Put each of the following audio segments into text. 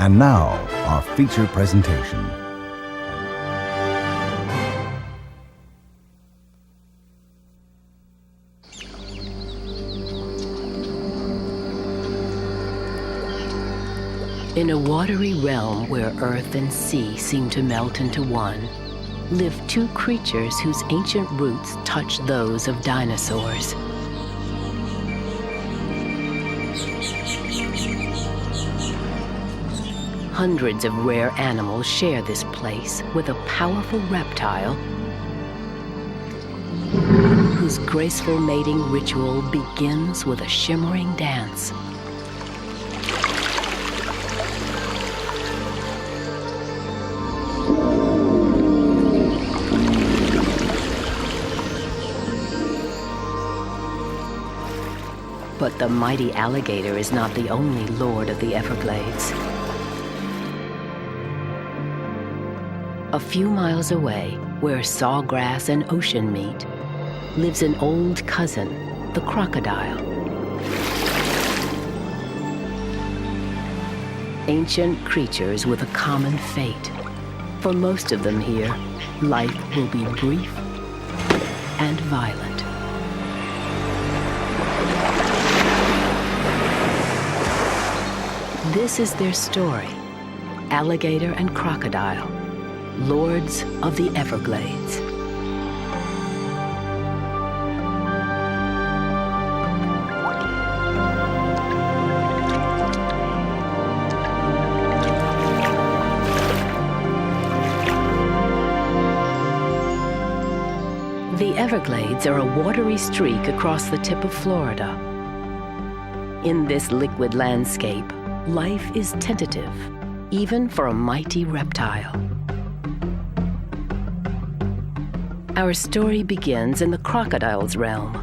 And now, our feature presentation. In a watery realm where earth and sea seem to melt into one, live two creatures whose ancient roots touch those of dinosaurs. Hundreds of rare animals share this place with a powerful reptile whose graceful mating ritual begins with a shimmering dance. But the mighty alligator is not the only lord of the Everglades. A few miles away, where sawgrass and ocean meet, lives an old cousin, the crocodile. Ancient creatures with a common fate. For most of them here, life will be brief and violent. This is their story, Alligator and Crocodile, lords of the Everglades. The Everglades are a watery streak across the tip of Florida. In this liquid landscape, life is tentative, even for a mighty reptile. Our story begins in the crocodile's realm.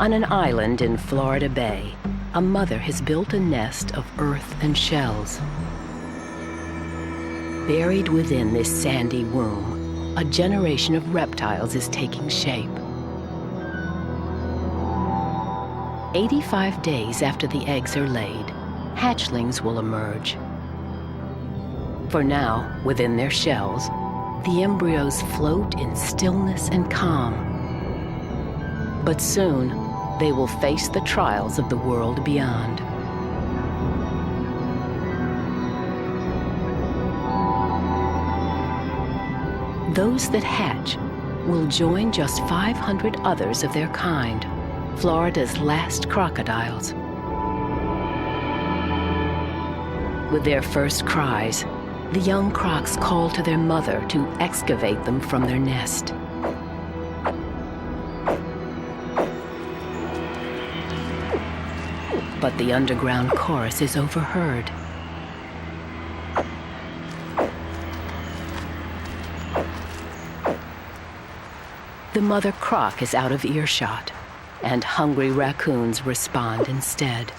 On an island in Florida Bay, a mother has built a nest of earth and shells. Buried within this sandy womb, a generation of reptiles is taking shape. 85 days after the eggs are laid, hatchlings will emerge. For now, within their shells, the embryos float in stillness and calm. But soon, they will face the trials of the world beyond. Those that hatch will join just 500 others of their kind, Florida's last crocodiles. With their first cries, the young crocs call to their mother to excavate them from their nest. But the underground chorus is overheard. The mother croc is out of earshot, and hungry raccoons respond instead.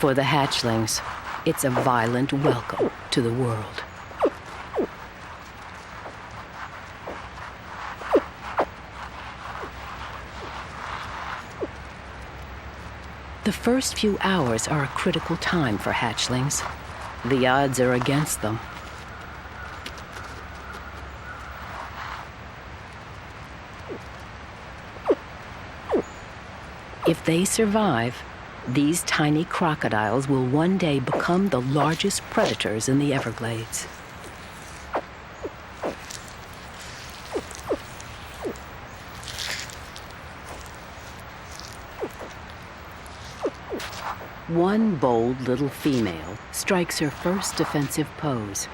For the hatchlings, it's a violent welcome to the world. The first few hours are a critical time for hatchlings. The odds are against them. If they survive, these tiny crocodiles will one day become the largest predators in the Everglades. One bold little female strikes her first defensive pose.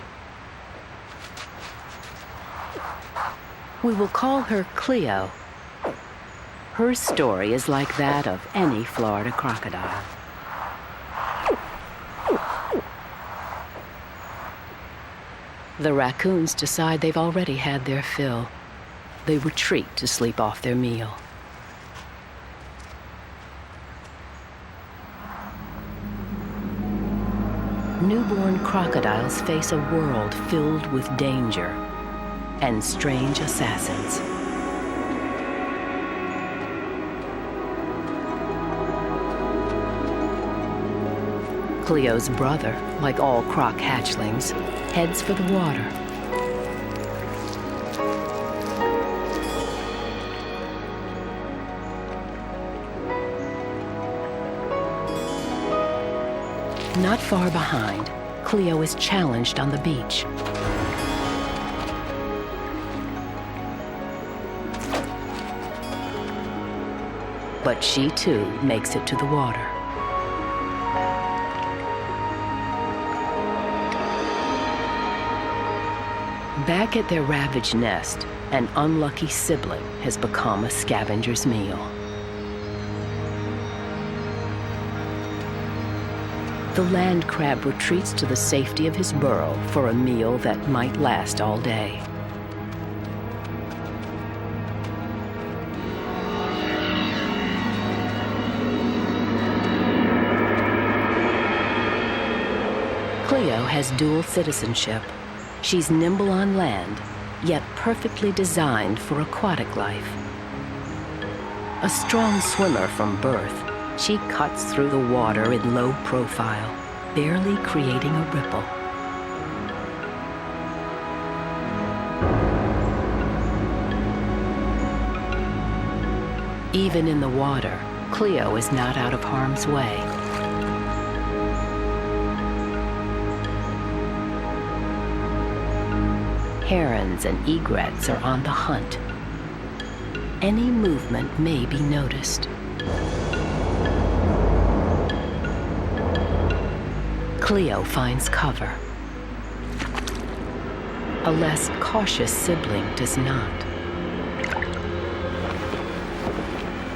We will call her Cleo. Her story is like that of any Florida crocodile. The raccoons decide they've already had their fill. They retreat to sleep off their meal. Newborn crocodiles face a world filled with danger and strange assassins. Cleo's brother, like all croc hatchlings, heads for the water. Not far behind, Cleo is challenged on the beach. But she too makes it to the water. Back at their ravaged nest, an unlucky sibling has become a scavenger's meal. The land crab retreats to the safety of his burrow for a meal that might last all day. Cleo has dual citizenship. She's nimble on land, yet perfectly designed for aquatic life. A strong swimmer from birth, she cuts through the water in low profile, barely creating a ripple. Even in the water, Cleo is not out of harm's way. Herons and egrets are on the hunt. Any movement may be noticed. Cleo finds cover. A less cautious sibling does not.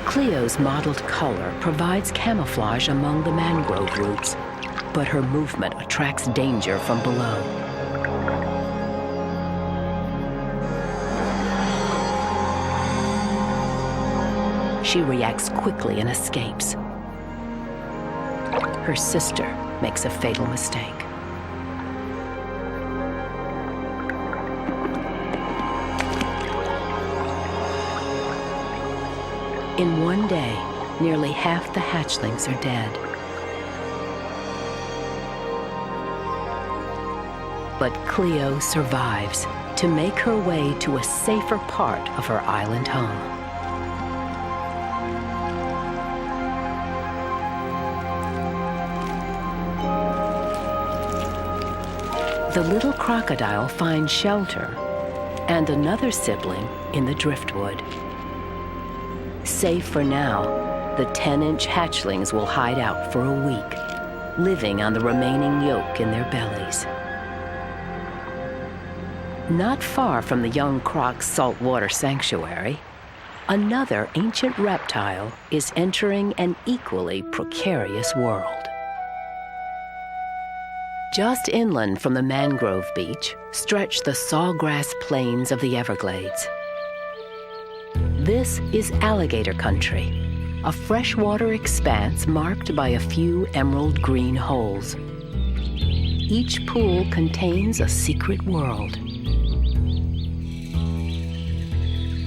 Cleo's mottled color provides camouflage among the mangrove roots, but her movement attracts danger from below. She reacts quickly and escapes. Her sister makes a fatal mistake. In one day, nearly half the hatchlings are dead. But Cleo survives to make her way to a safer part of her island home. The little crocodile finds shelter, and another sibling in the driftwood. Safe for now, the 10-inch hatchlings will hide out for a week, living on the remaining yolk in their bellies. Not far from the young croc's saltwater sanctuary, another ancient reptile is entering an equally precarious world. Just inland from the mangrove beach stretch the sawgrass plains of the Everglades. This is alligator country, a freshwater expanse marked by a few emerald green holes. Each pool contains a secret world.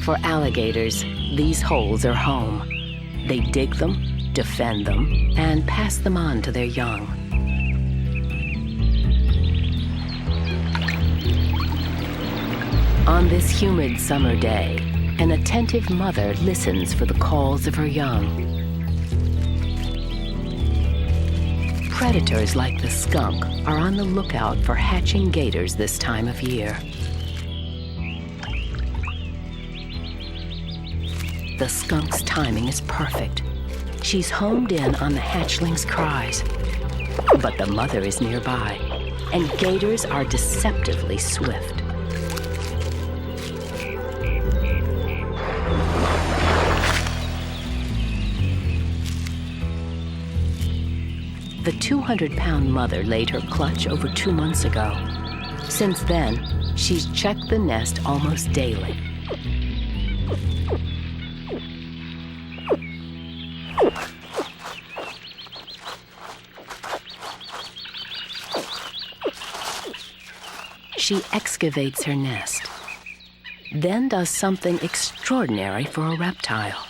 For alligators, these holes are home. They dig them, defend them, and pass them on to their young. On this humid summer day, an attentive mother listens for the calls of her young. Predators like the skunk are on the lookout for hatching gators this time of year. The skunk's timing is perfect. She's homed in on the hatchling's cries. But the mother is nearby, and gators are deceptively swift. The 200-pound mother laid her clutch over 2 months ago. Since then, she's checked the nest almost daily. She excavates her nest, then does something extraordinary for a reptile.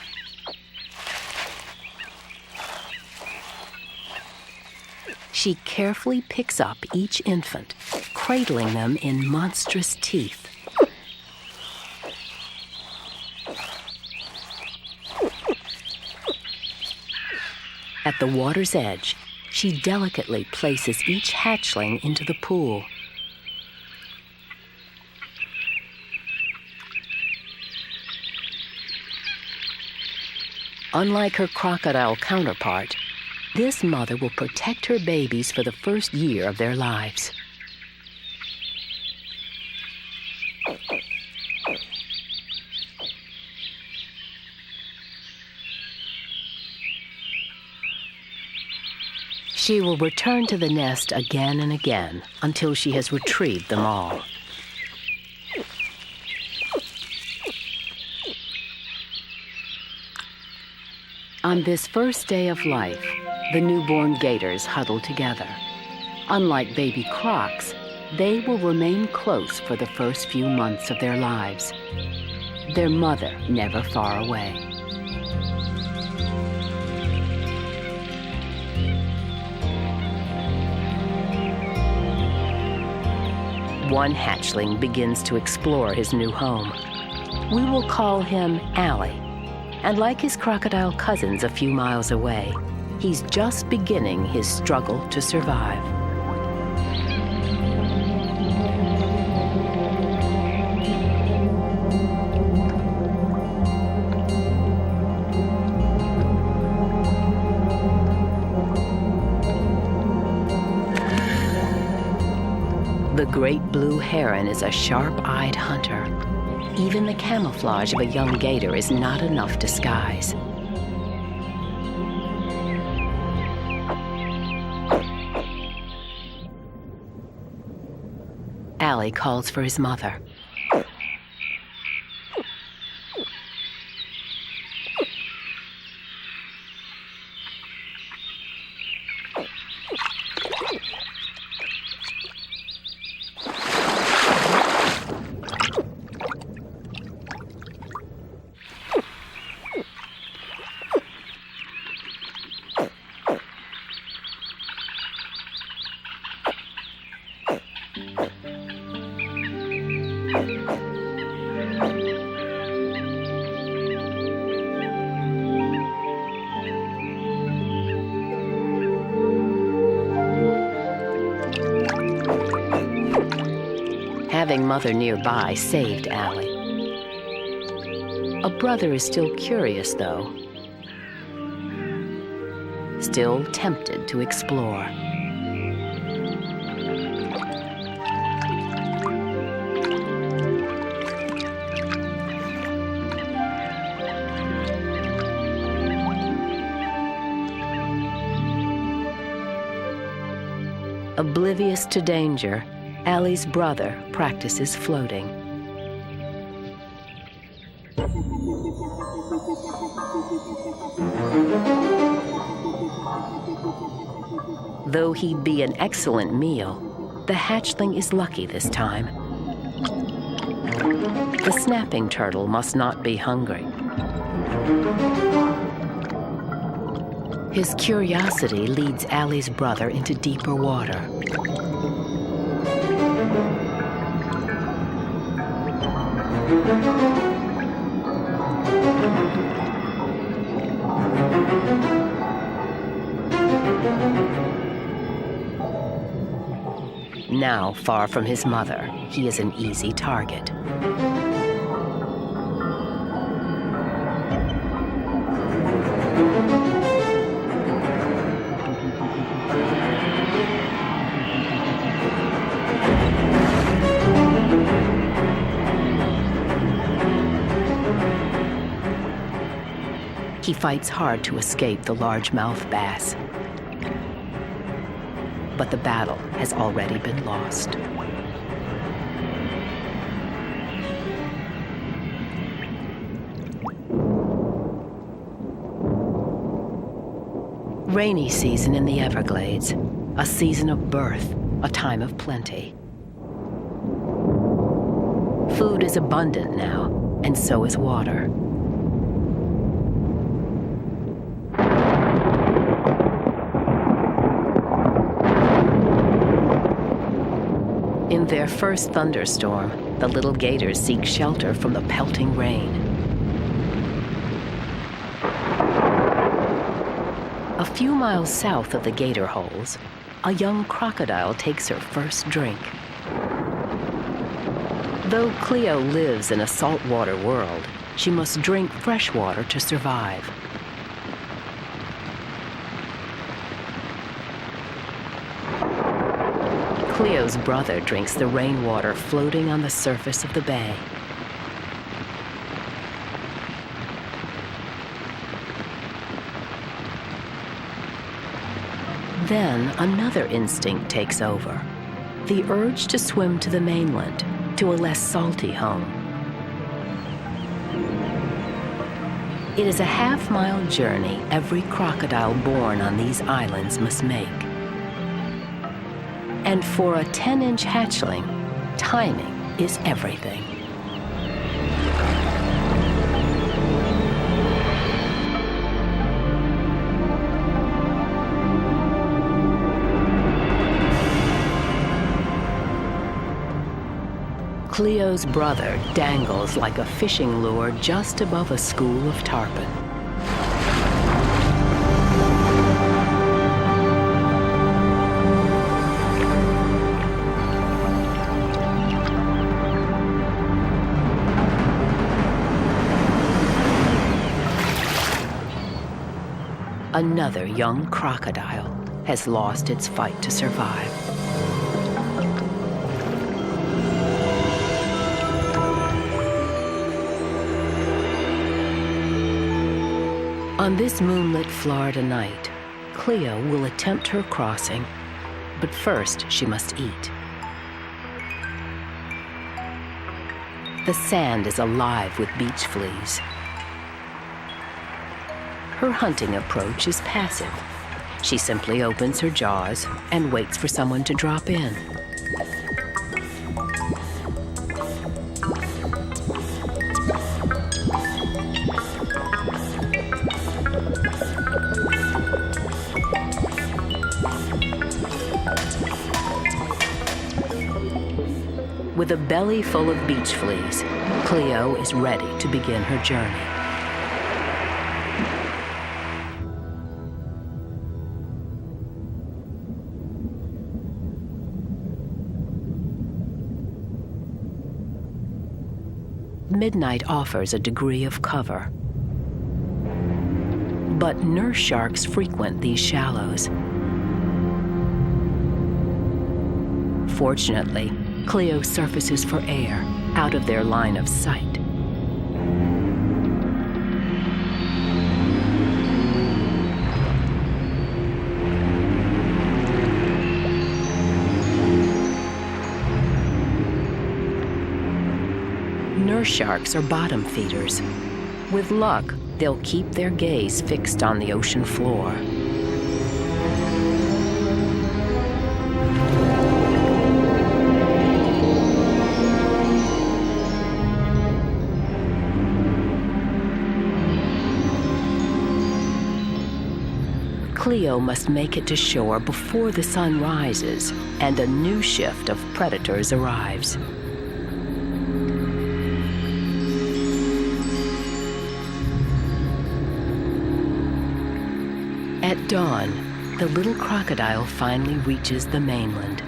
She carefully picks up each infant, cradling them in monstrous teeth. At the water's edge, she delicately places each hatchling into the pool. Unlike her crocodile counterpart, this mother will protect her babies for the first year of their lives. She will return to the nest again and again until she has retrieved them all. On this first day of life, the newborn gators huddle together. Unlike baby crocs, they will remain close for the first few months of their lives. Their mother never far away. One hatchling begins to explore his new home. We will call him Allie. And like his crocodile cousins a few miles away, he's just beginning his struggle to survive. The great blue heron is a sharp-eyed hunter. Even the camouflage of a young gator is not enough disguise. Allie calls for his mother. Having mother nearby saved Allie. A brother is still curious, though. Still tempted to explore. Oblivious to danger, Allie's brother practices floating. Though he'd be an excellent meal, the hatchling is lucky this time. The snapping turtle must not be hungry. His curiosity leads Allie's brother into deeper water. Now, far from his mother, he is an easy target. He fights hard to escape the largemouth bass. But the battle has already been lost. Rainy season in the Everglades, a season of birth, a time of plenty. Food is abundant now, and so is water. In their first thunderstorm, the little gators seek shelter from the pelting rain. A few miles south of the gator holes, a young crocodile takes her first drink. Though Cleo lives in a saltwater world, she must drink fresh water to survive. Cleo's brother drinks the rainwater floating on the surface of the bay. Then another instinct takes over, the urge to swim to the mainland, to a less salty home. It is a half-mile journey every crocodile born on these islands must make. And for a 10-inch hatchling, timing is everything. Cleo's brother dangles like a fishing lure just above a school of tarpon. Another young crocodile has lost its fight to survive. On this moonlit Florida night, Cleo will attempt her crossing, but first she must eat. The sand is alive with beach fleas. Her hunting approach is passive. She simply opens her jaws and waits for someone to drop in. With a belly full of beach fleas, Cleo is ready to begin her journey. Midnight offers a degree of cover, but nurse sharks frequent these shallows. Fortunately, Cleo surfaces for air, out of their line of sight. Nurse sharks are bottom feeders. With luck, they'll keep their gaze fixed on the ocean floor. Cleo must make it to shore before the sun rises and a new shift of predators arrives. At dawn, the little crocodile finally reaches the mainland.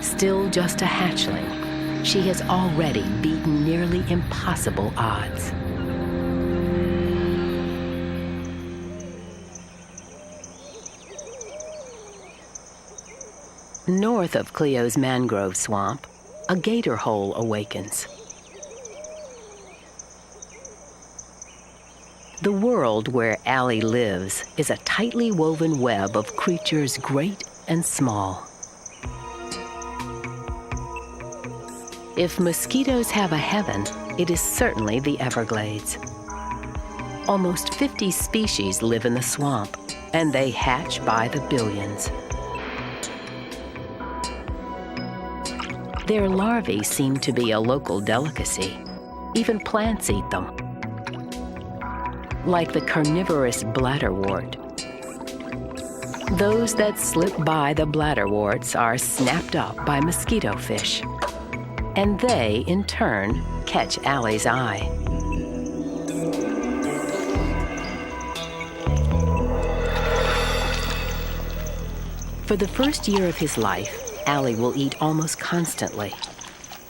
Still just a hatchling, she has already beaten nearly impossible odds. North of Cleo's mangrove swamp, a gator hole awakens. The world where Allie lives is a tightly woven web of creatures great and small. If mosquitoes have a heaven, it is certainly the Everglades. Almost 50 species live in the swamp, and they hatch by the billions. Their larvae seem to be a local delicacy. Even plants eat them, like the carnivorous bladderwort. Those that slip by the bladderworts are snapped up by mosquito fish, and they, in turn, catch Allie's eye. For the first year of his life, Allie will eat almost constantly.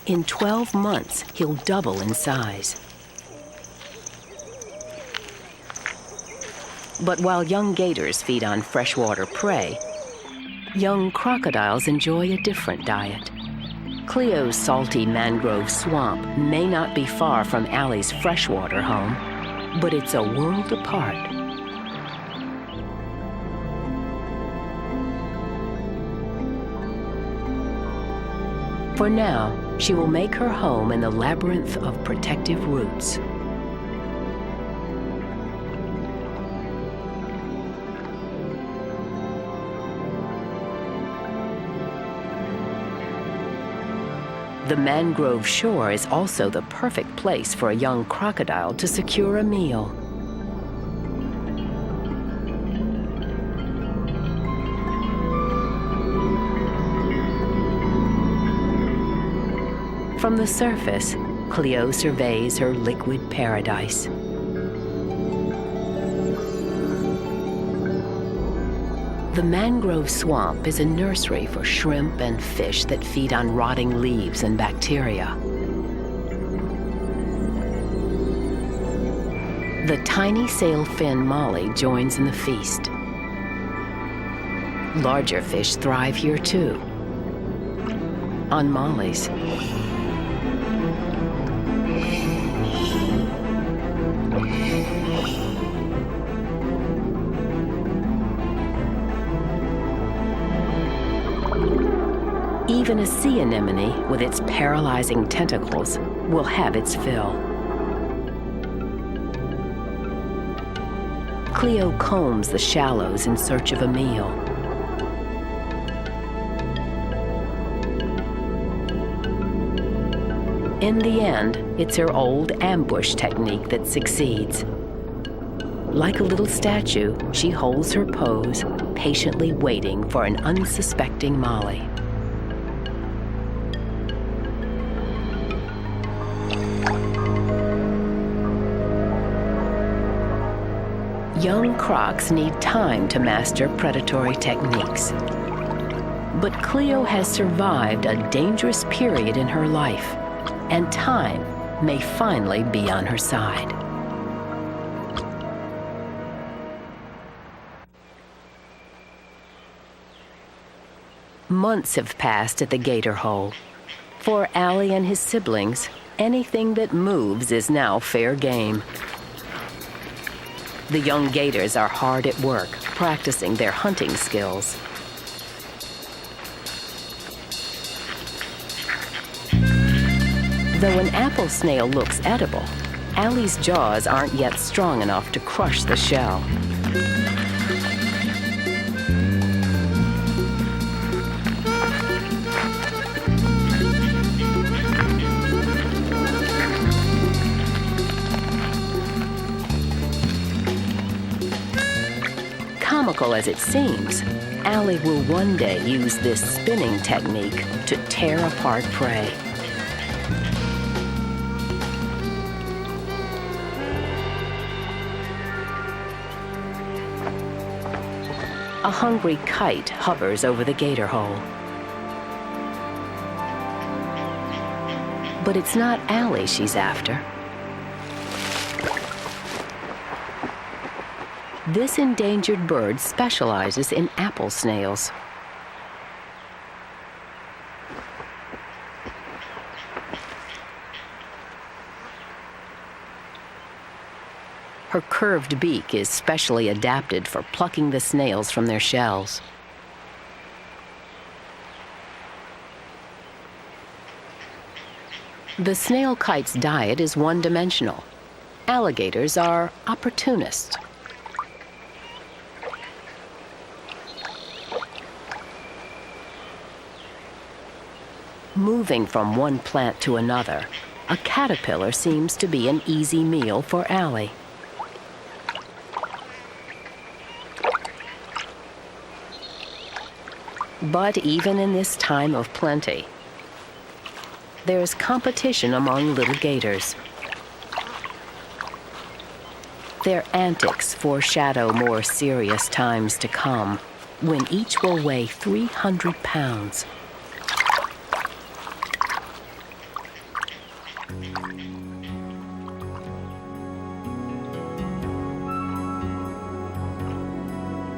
In 12 months, he'll double in size. But while young gators feed on freshwater prey, young crocodiles enjoy a different diet. Cleo's salty mangrove swamp may not be far from Allie's freshwater home, but it's a world apart. For now, she will make her home in the labyrinth of protective roots. The mangrove shore is also the perfect place for a young crocodile to secure a meal. From the surface, Cleo surveys her liquid paradise. The mangrove swamp is a nursery for shrimp and fish that feed on rotting leaves and bacteria. The tiny sailfin molly joins in the feast. Larger fish thrive here too, on mollies. Even a sea anemone with its paralyzing tentacles will have its fill. Cleo combs the shallows in search of a meal. In the end, it's her old ambush technique that succeeds. Like a little statue, she holds her pose, patiently waiting for an unsuspecting molly. Young crocs need time to master predatory techniques. But Cleo has survived a dangerous period in her life, and time may finally be on her side. Months have passed at the gator hole. For Allie and his siblings, anything that moves is now fair game. The young gators are hard at work, practicing their hunting skills. Though an apple snail looks edible, Allie's jaws aren't yet strong enough to crush the shell. Comical as it seems, Allie will one day use this spinning technique to tear apart prey. A hungry kite hovers over the gator hole. But it's not Allie she's after. This endangered bird specializes in apple snails. Her curved beak is specially adapted for plucking the snails from their shells. The snail kite's diet is one-dimensional. Alligators are opportunists. Moving from one plant to another, a caterpillar seems to be an easy meal for Allie. But even in this time of plenty, there's competition among little gators. Their antics foreshadow more serious times to come, when each will weigh 300 pounds.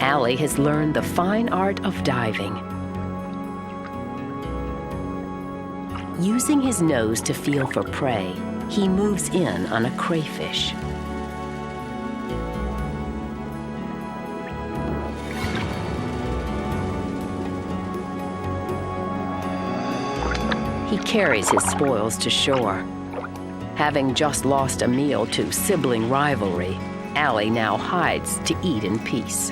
Allie has learned the fine art of diving. Using his nose to feel for prey, he moves in on a crayfish. He carries his spoils to shore. Having just lost a meal to sibling rivalry, Allie now hides to eat in peace.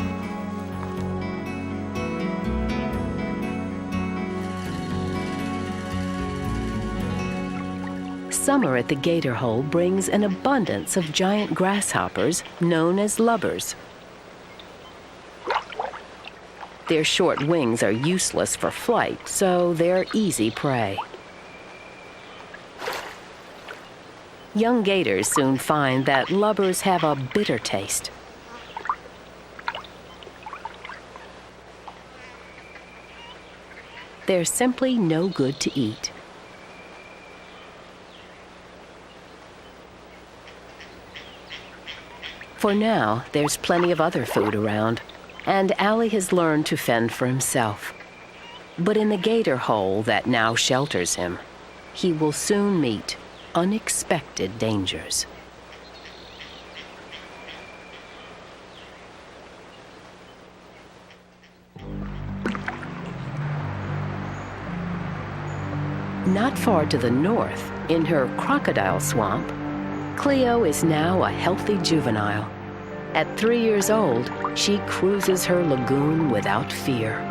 Summer at the gator hole brings an abundance of giant grasshoppers known as lubbers. Their short wings are useless for flight, so they're easy prey. Young gators soon find that lubbers have a bitter taste. They're simply no good to eat. For now, there's plenty of other food around, and Allie has learned to fend for himself. But in the gator hole that now shelters him, he will soon meet unexpected dangers. Not far to the north, in her crocodile swamp, Cleo is now a healthy juvenile. At 3 years old, she cruises her lagoon without fear.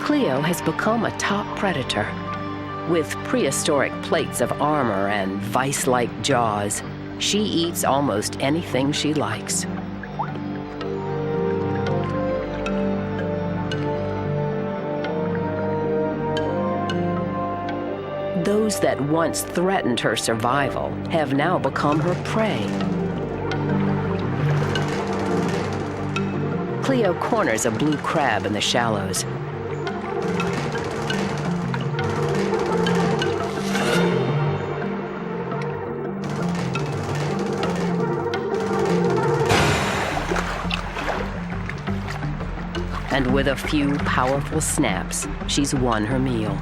Cleo has become a top predator. With prehistoric plates of armor and vice-like jaws, she eats almost anything she likes. Those that once threatened her survival have now become her prey. Cleo corners a blue crab in the shallows. And with a few powerful snaps, she's won her meal.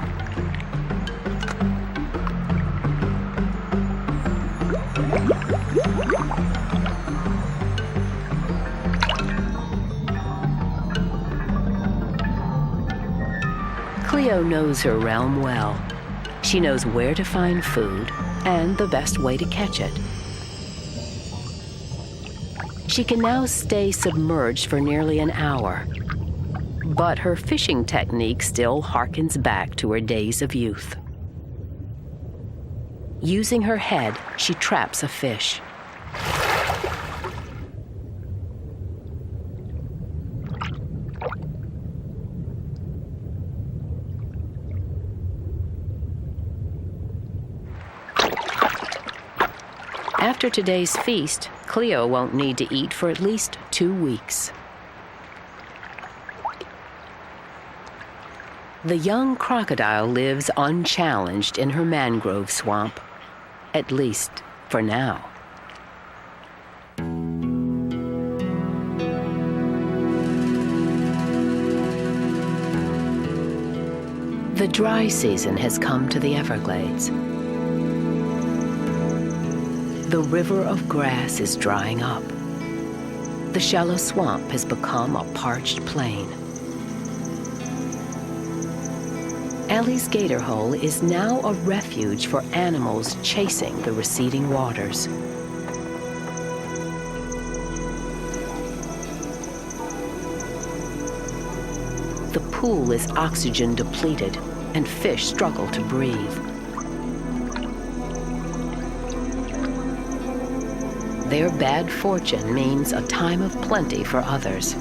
Cleo knows her realm well. She knows where to find food and the best way to catch it. She can now stay submerged for nearly an hour, but her fishing technique still harkens back to her days of youth. Using her head, she traps a fish. After today's feast, Cleo won't need to eat for at least 2 weeks. The young crocodile lives unchallenged in her mangrove swamp, at least for now. The dry season has come to the Everglades. The river of grass is drying up. The shallow swamp has become a parched plain. Allie's gator hole is now a refuge for animals chasing the receding waters. The pool is oxygen depleted, and fish struggle to breathe. their bad fortune means a time of plenty for others.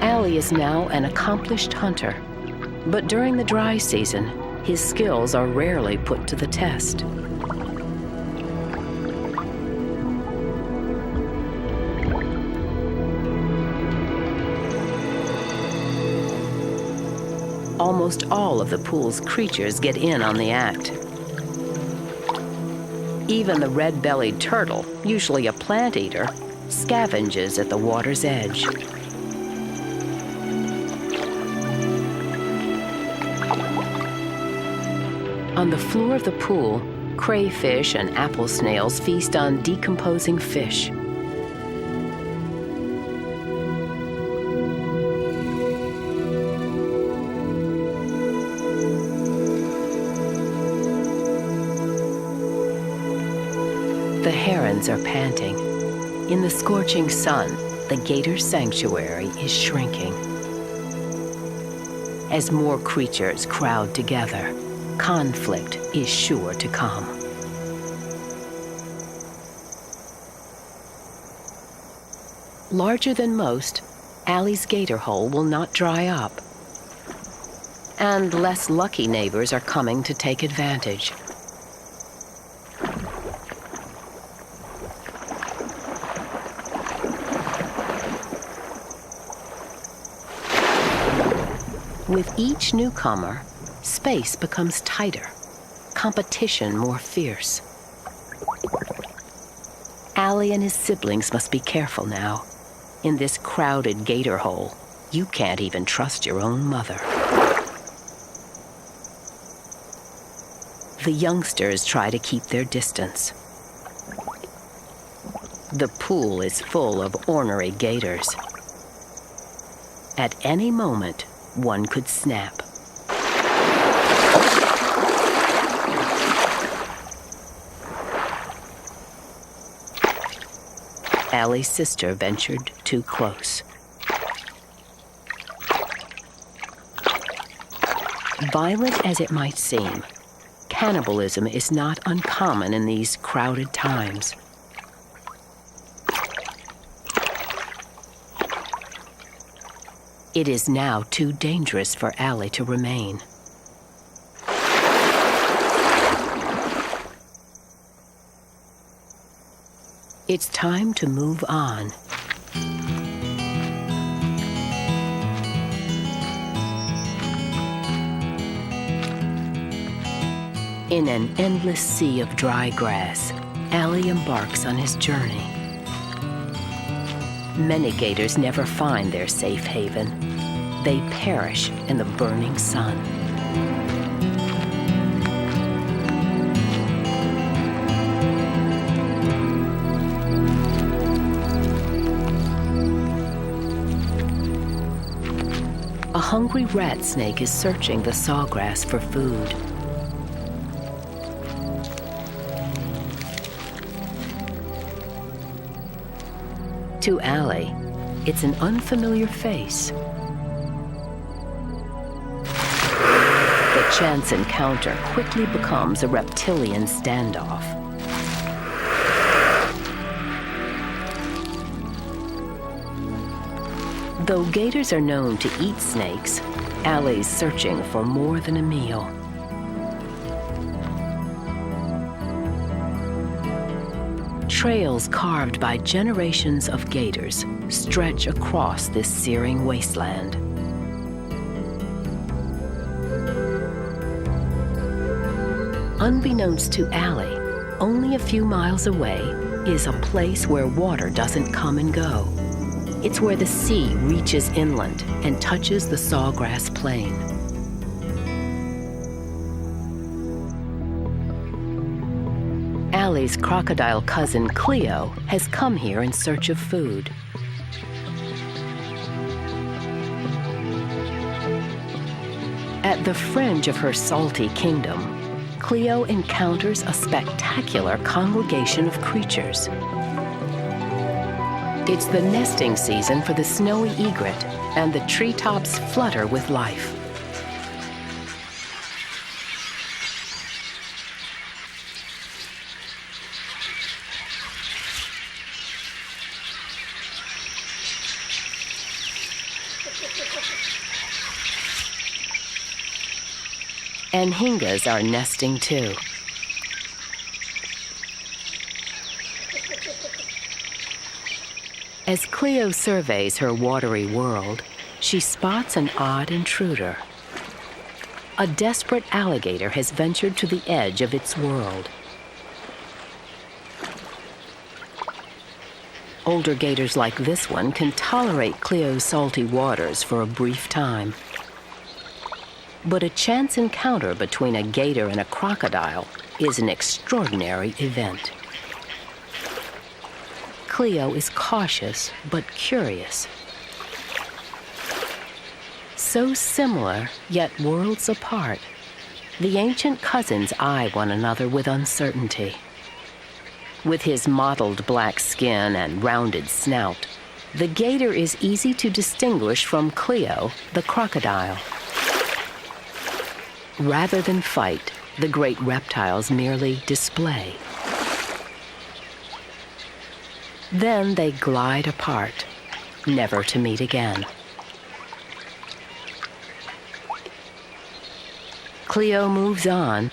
Allie is now an accomplished hunter, but during the dry season, his skills are rarely put to the test. Almost all of the pool's creatures get in on the act. Even the red-bellied turtle, usually a plant eater, scavenges at the water's edge. On the floor of the pool, crayfish and apple snails feast on decomposing fish. The herons are panting. In the scorching sun, the gator's sanctuary is shrinking. As more creatures crowd together, conflict is sure to come. Larger than most, Allie's gator hole will not dry up. And less lucky neighbors are coming to take advantage. With each newcomer, space becomes tighter, competition more fierce. Allie and his siblings must be careful now. In this crowded gator hole, you can't even trust your own mother. The youngsters try to keep their distance. The pool is full of ornery gators. At any moment, one could snap. Allie's sister ventured too close. Violent as it might seem, cannibalism is not uncommon in these crowded times. It is now too dangerous for Allie to remain. It's time to move on. In an endless sea of dry grass, Allie embarks on his journey. Many gators never find their safe haven. They perish in the burning sun. A hungry rat snake is searching the sawgrass for food. To Allie, it's an unfamiliar face. The chance encounter quickly becomes a reptilian standoff. Though gators are known to eat snakes, Allie's searching for more than a meal. Trails carved by generations of gators stretch across this searing wasteland. Unbeknownst to Allie, only a few miles away is a place where water doesn't come and go. It's where the sea reaches inland and touches the sawgrass plain. Allie's crocodile cousin Cleo has come here in search of food. At the fringe of her salty kingdom, Cleo encounters a spectacular congregation of creatures. It's the nesting season for the snowy egret, and the treetops flutter with life. Anhingas are nesting too. As Cleo surveys her watery world, she spots an odd intruder. A desperate alligator has ventured to the edge of its world. Older gators like this one can tolerate Cleo's salty waters for a brief time. But a chance encounter between a gator and a crocodile is an extraordinary event. Cleo is cautious but curious. So similar, yet worlds apart, the ancient cousins eye one another with uncertainty. With his mottled black skin and rounded snout, the gator is easy to distinguish from Cleo, the crocodile. Rather than fight, the great reptiles merely display. Then they glide apart, never to meet again. Cleo moves on,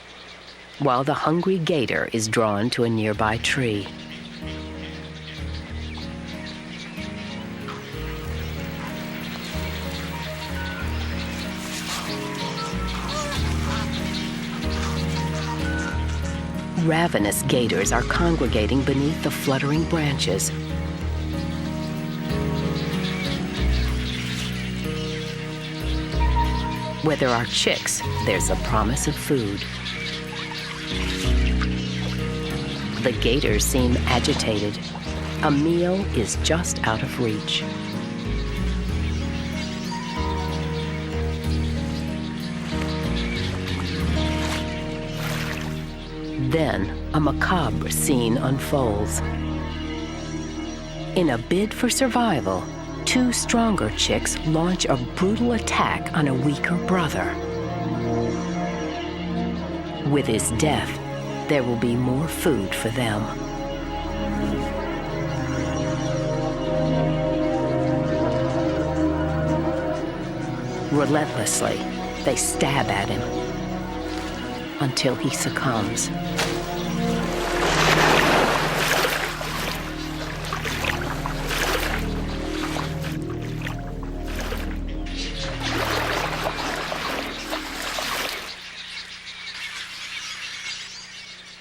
while the hungry gator is drawn to a nearby tree. Ravenous gators are congregating beneath the fluttering branches. Where there are chicks, there's a promise of food. The gators seem agitated. A meal is just out of reach. Then, a macabre scene unfolds. In a bid for survival, two stronger chicks launch a brutal attack on a weaker brother. With his death, there will be more food for them. Relentlessly, they stab at him until he succumbs.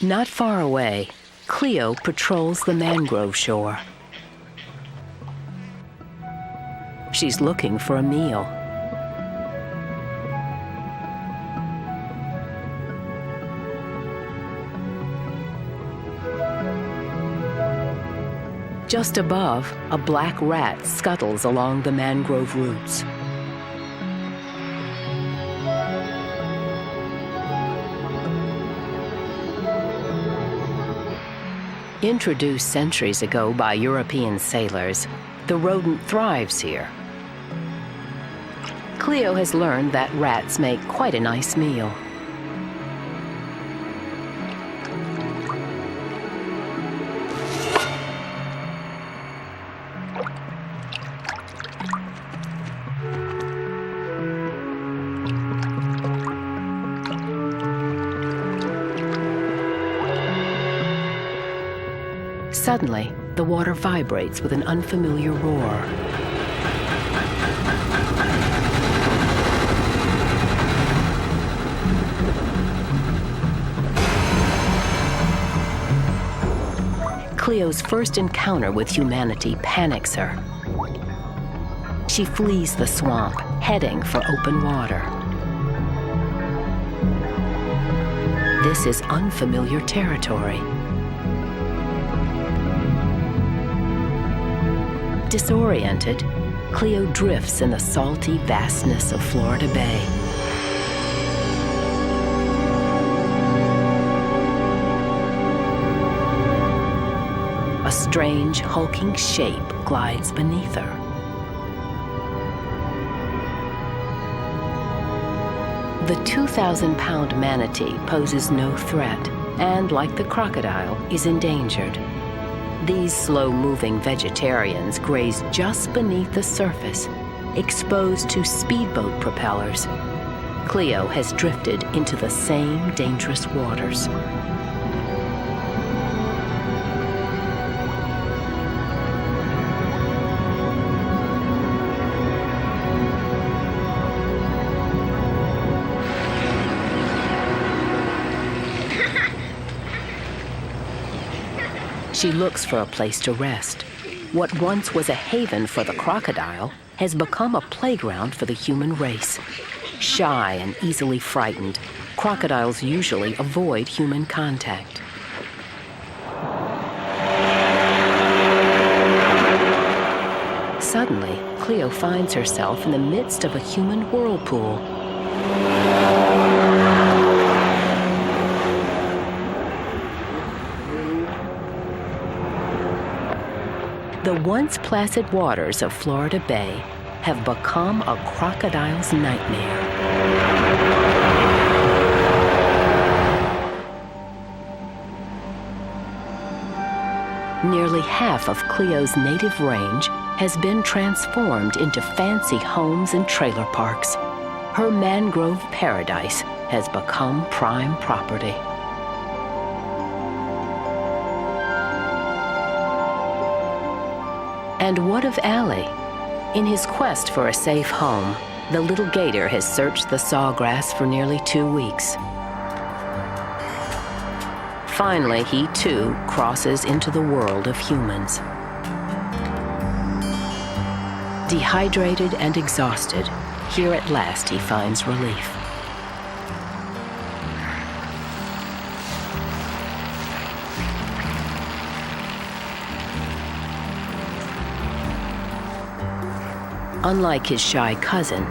Not far away, Cleo patrols the mangrove shore. She's looking for a meal. Just above, a black rat scuttles along the mangrove roots. Introduced centuries ago by European sailors, the rodent thrives here. Cleo has learned that rats make quite a nice meal. Suddenly, the water vibrates with an unfamiliar roar. Cleo's first encounter with humanity panics her. She flees the swamp, heading for open water. This is unfamiliar territory. Disoriented, Cleo drifts in the salty vastness of Florida Bay. strange, hulking shape glides beneath her. The 2,000-pound manatee poses no threat and, like the crocodile, is endangered. These slow-moving vegetarians graze just beneath the surface, exposed to speedboat propellers. Cleo has drifted into the same dangerous waters. She looks for a place to rest. What once was a haven for the crocodile has become a playground for the human race. Shy and easily frightened, crocodiles usually avoid human contact. Suddenly, Cleo finds herself in the midst of a human whirlpool. The once placid waters of Florida Bay have become a crocodile's nightmare. Nearly half of Cleo's native range has been transformed into fancy homes and trailer parks. Her mangrove paradise has become prime property. And what of Allie? In his quest for a safe home, the little gator has searched the sawgrass for nearly 2 weeks. Finally, he too crosses into the world of humans. Dehydrated and exhausted, here at last he finds relief. Unlike his shy cousin,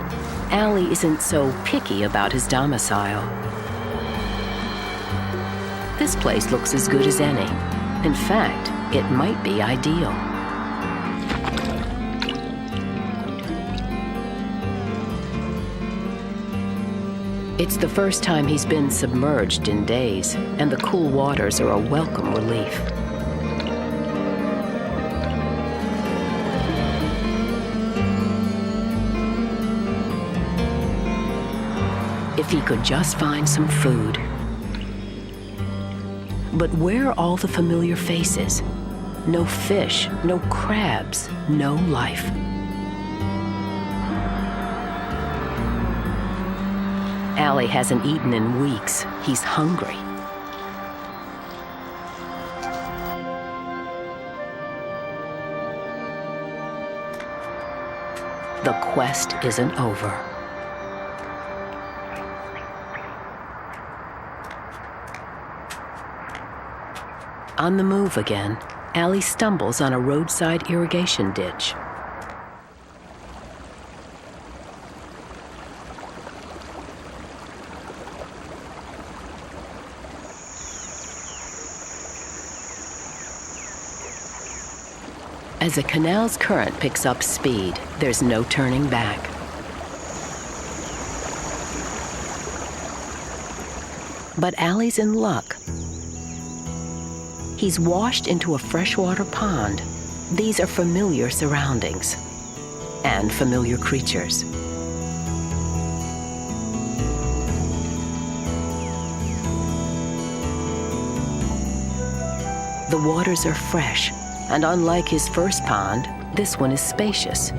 Allie isn't so picky about his domicile. This place looks as good as any. In fact, it might be ideal. It's the first time he's been submerged in days, and the cool waters are a welcome relief. If he could just find some food. But where are all the familiar faces? No fish, no crabs, no life. Allie hasn't eaten in weeks. He's hungry. The quest isn't over. On the move again, Allie stumbles on a roadside irrigation ditch. As the canal's current picks up speed, there's no turning back. But Allie's in luck. He's washed into a freshwater pond. These are familiar surroundings and familiar creatures. The waters are fresh, and unlike his first pond, this one is spacious.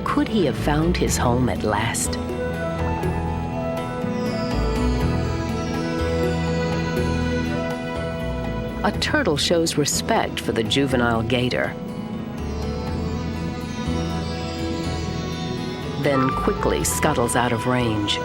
Could he have found his home at last? A turtle shows respect for the juvenile gator, then quickly scuttles out of range.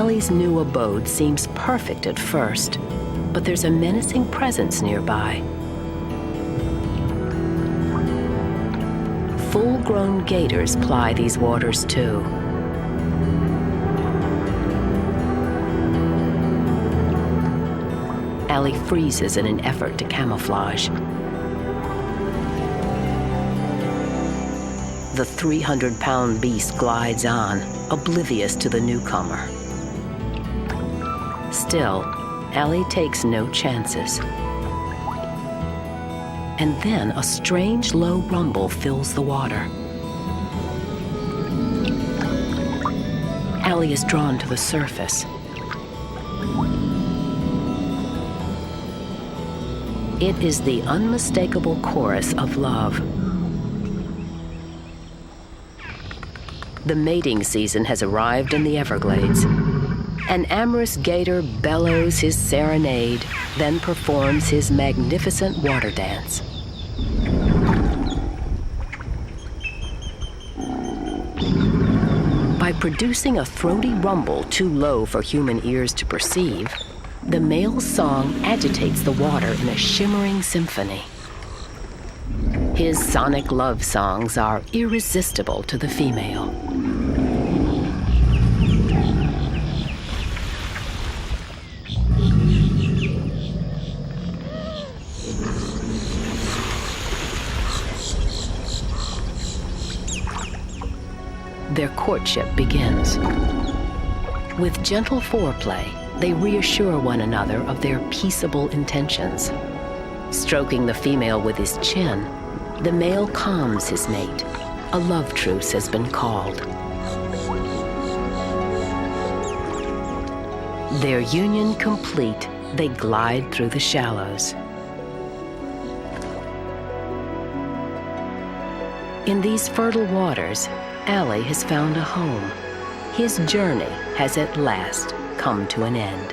Allie's new abode seems perfect at first, but there's a menacing presence nearby. Full-grown gators ply these waters too. Allie freezes in an effort to camouflage. The 300-pound beast glides on, oblivious to the newcomer. Still, Allie takes no chances. And then a strange low rumble fills the water. Allie is drawn to the surface. It is the unmistakable chorus of love. The mating season has arrived in the Everglades. An amorous gator bellows his serenade, then performs his magnificent water dance. By producing a throaty rumble too low for human ears to perceive, the male's song agitates the water in a shimmering symphony. His sonic love songs are irresistible to the female. Their courtship begins. With gentle foreplay, they reassure one another of their peaceable intentions. Stroking the female with his chin, the male calms his mate. A love truce has been called. Their union complete, they glide through the shallows. In these fertile waters, Allie has found a home. His journey has at last come to an end.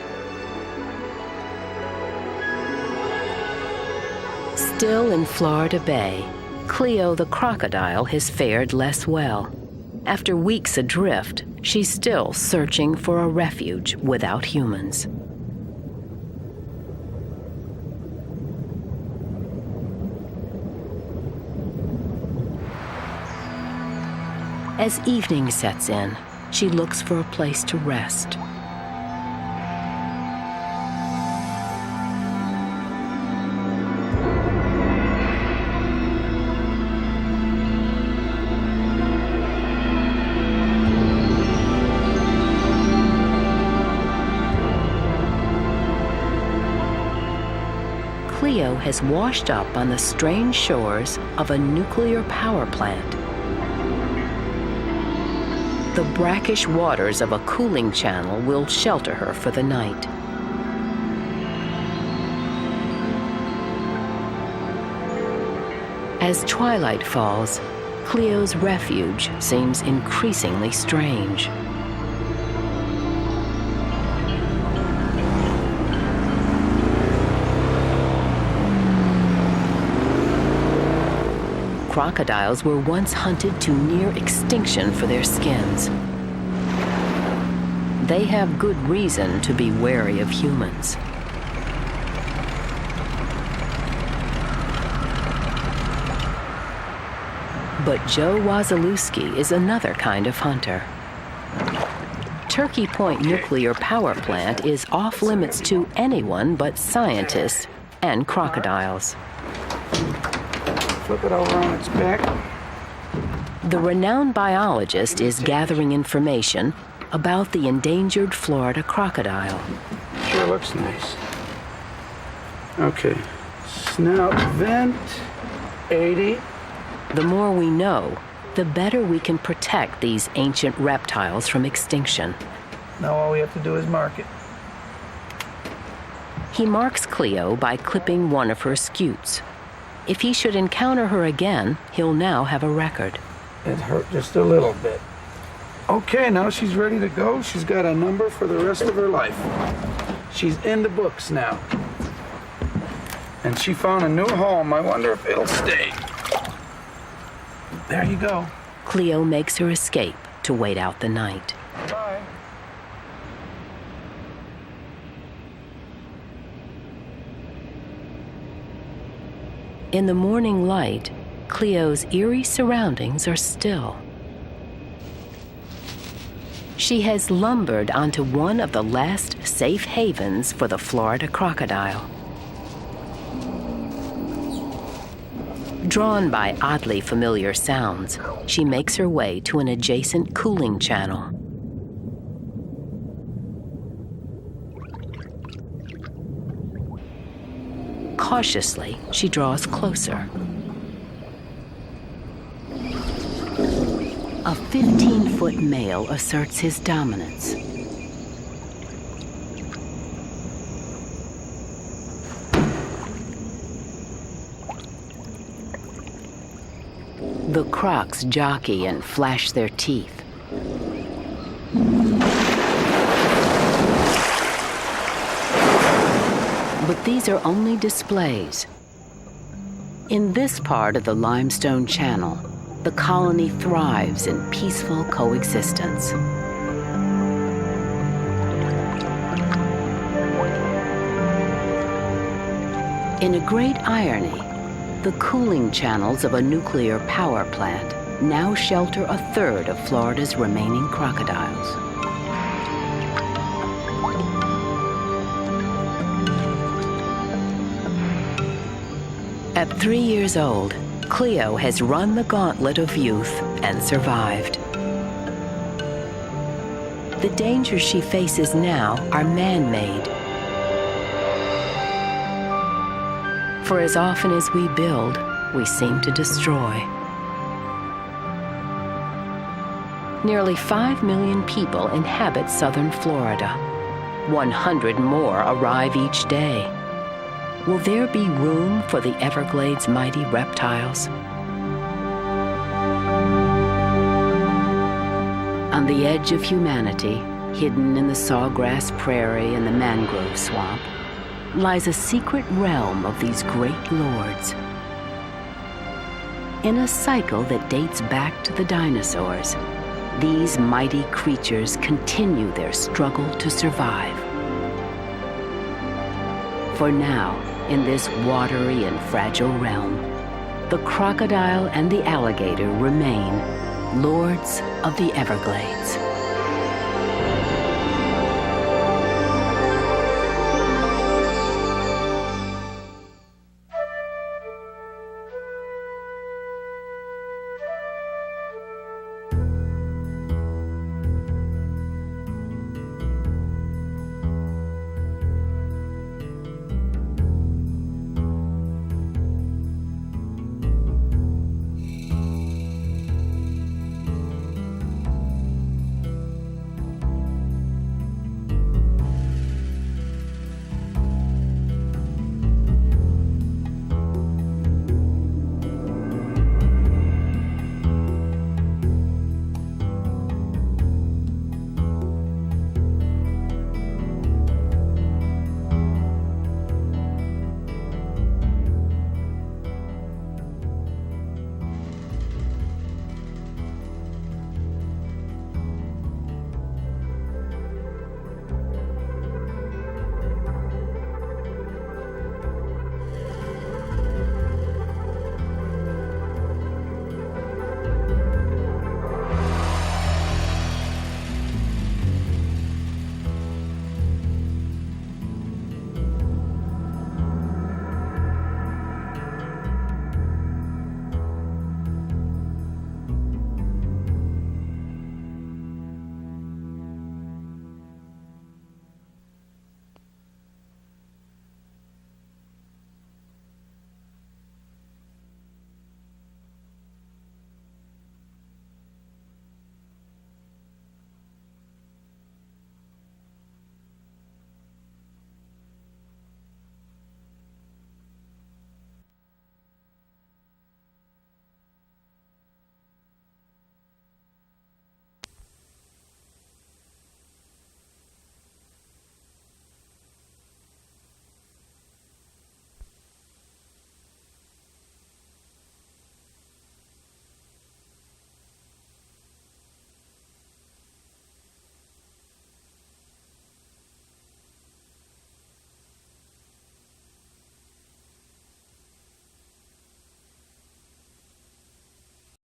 Still in Florida Bay, Cleo the crocodile has fared less well. After weeks adrift, she's still searching for a refuge without humans. As evening sets in, she looks for a place to rest. Cleo has washed up on the strange shores of a nuclear power plant. The brackish waters of a cooling channel will shelter her for the night. As twilight falls, Cleo's refuge seems increasingly strange. Crocodiles were once hunted to near extinction for their skins. They have good reason to be wary of humans. But Joe Wazalewski is another kind of hunter. Turkey Point Nuclear Power Plant is off limits to anyone but scientists and crocodiles. Flip it over on its back. The renowned biologist is gathering information about the endangered Florida crocodile. Sure looks nice. Okay, snout vent, 80. The more we know, the better we can protect these ancient reptiles from extinction. Now all we have to do is mark it. He marks Cleo by clipping one of her scutes. If he should encounter her again, he'll now have a record. It hurt just a little bit. Okay, now she's ready to go. She's got a number for the rest of her life. She's in the books now. And she found a new home. I wonder if it'll stay. There you go. Cleo makes her escape to wait out the night. Bye. In the morning light, Cleo's eerie surroundings are still. She has lumbered onto one of the last safe havens for the Florida crocodile. Drawn by oddly familiar sounds, she makes her way to an adjacent cooling channel. Cautiously, she draws closer. A 15-foot male asserts his dominance. The crocs jockey and flash their teeth. But these are only displays. In this part of the limestone channel, the colony thrives in peaceful coexistence. In a great irony, the cooling channels of a nuclear power plant now shelter a third of Florida's remaining crocodiles. At 3 years old, Cleo has run the gauntlet of youth and survived. The dangers she faces now are man-made. For as often as we build, we seem to destroy. Nearly 5 million people inhabit southern Florida. 100 more arrive each day. Will there be room for the Everglades' mighty reptiles? On the edge of humanity, hidden in the sawgrass prairie and the mangrove swamp, lies a secret realm of these great lords. In a cycle that dates back to the dinosaurs, these mighty creatures continue their struggle to survive. For now, in this watery and fragile realm, the crocodile and the alligator remain lords of the Everglades.